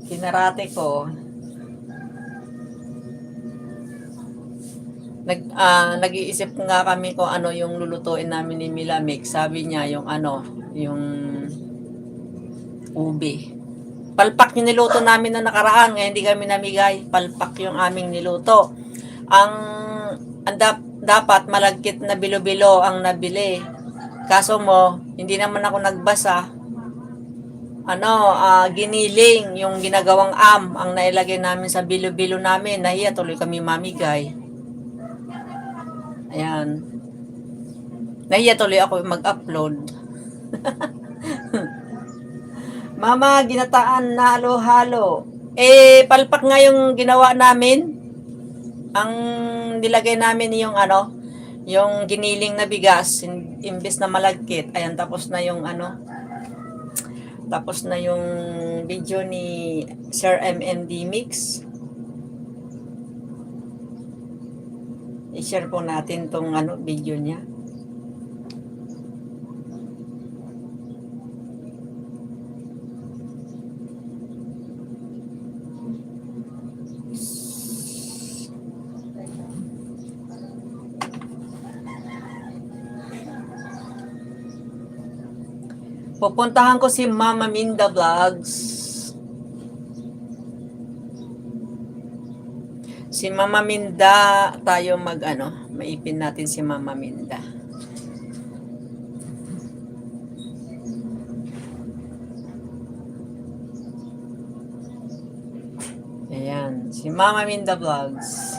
Kinarate ko. Nag-iisip nga kami kung ano yung lulutuin namin ni Milamig. Sabi niya yung ano, yung ube. Palpak yung niluto namin na nakaraan, ngayon hindi kami namigay. Palpak yung aming niluto. Ang, dapat malagkit na bilo-bilo ang nabili. Kaso mo, hindi naman ako nagbasa. Giniling yung ginagawang ang nailagay namin sa bilo-bilo namin. Nahiya tuloy kami mamigay. Ayan. Nahiya tuloy ako mag-upload. Mama, ginataan na halo-halo. Palpak nga yung ginawa namin. Ang nilagay namin yung yung giniling na bigas, imbes na malagkit. Ayan, tapos na yung tapos na yung video ni Sir MMD Mix. I-share po natin tong video niya. Pupuntahan ko si Mama Minda Vlogs. Si Mama Minda, tayo maipin natin si Mama Minda. Ayan, si Mama Minda Vlogs.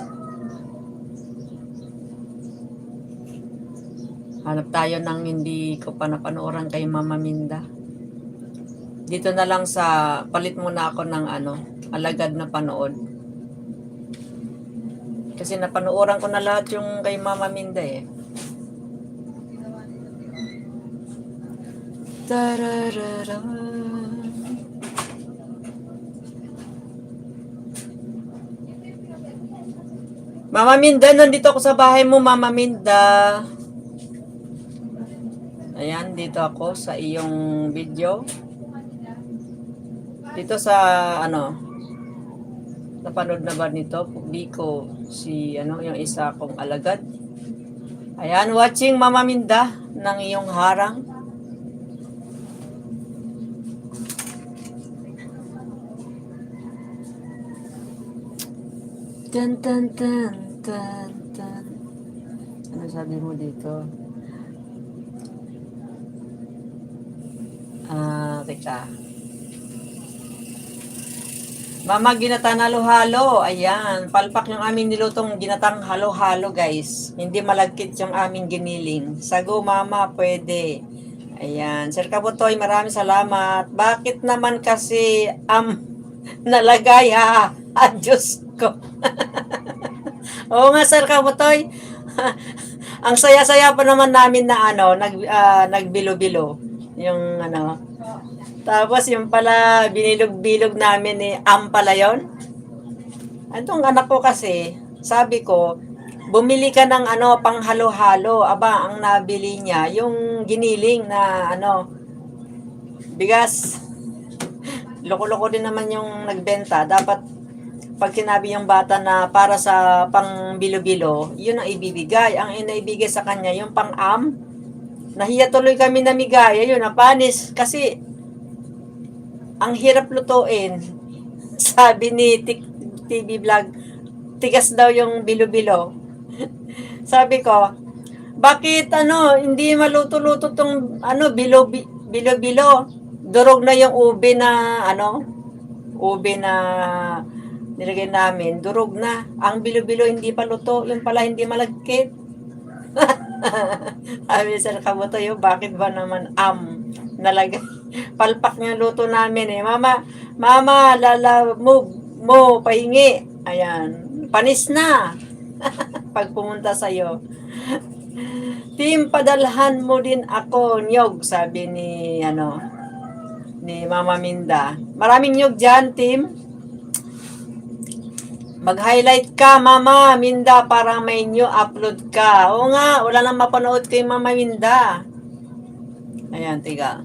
Hanap tayo ng hindi ko pa napanooran kay Mama Minda. Dito na lang sa, palit muna ako ng alagad na panood. Kasi napanooran ko na lahat yung kay Mama Minda eh. Tararara. Mama Minda, nandito ako sa bahay mo, Mama Minda. Ayan, dito ako sa iyong video. Dito sa napanood na ba nito? Biko, yung isa kong alagad. Ayan, watching Mama Minda ng iyong harang. Tan tan tan tan tan. Ano sabi mo dito? Teka. Mama, ginatang halo-halo. Ayan. Palpak yung aming nilutong ginatang halo-halo, guys. Hindi malagkit yung aming giniling. Sago, Mama, pwede. Ayan. Sir Kabutoy, maraming salamat. Bakit naman kasi nalagay ha? Diyos ko. Oo nga, Sir Kabutoy. Ang saya-saya pa naman namin na nagbilo-bilo. Yung tapos yung pala binilog-bilog namin pala yun. Itong anak ko kasi, sabi ko, bumili ka ng pang halo-halo. Aba, ang nabili niya, yung giniling na bigas. Loko-loko din naman yung nagbenta. Dapat, pag sinabi yung bata na para sa pang bilo-bilo, yun ang ibibigay. Ang inaibigay sa kanya, yung pang nahiya tuloy kami namigay. Ayun, napanis. Kasi, ang hirap lutuin. Sabi ni TV Vlog, tigas daw yung bilo-bilo. Sabi ko, bakit hindi maluto-luto tong bilo-bilo? Durog na yung ube na ube na nilagay namin, durog na. Ang bilo-bilo hindi pa luto, yung pala hindi malagkit. Sabi sa Kabutoy, bakit ba naman nalagay? Palpak niya luto namin eh. Mama, move mo, pahingi. Ayan, panis na. Pag pumunta sa'yo. Team, padalhan mo din ako, nyog, sabi ni Mama Minda. Maraming nyog dyan, team. Mag-highlight ka, Mama Minda, para may new upload ka. Oo nga, wala nang mapanood kay Mama Minda. Ayan, tiga.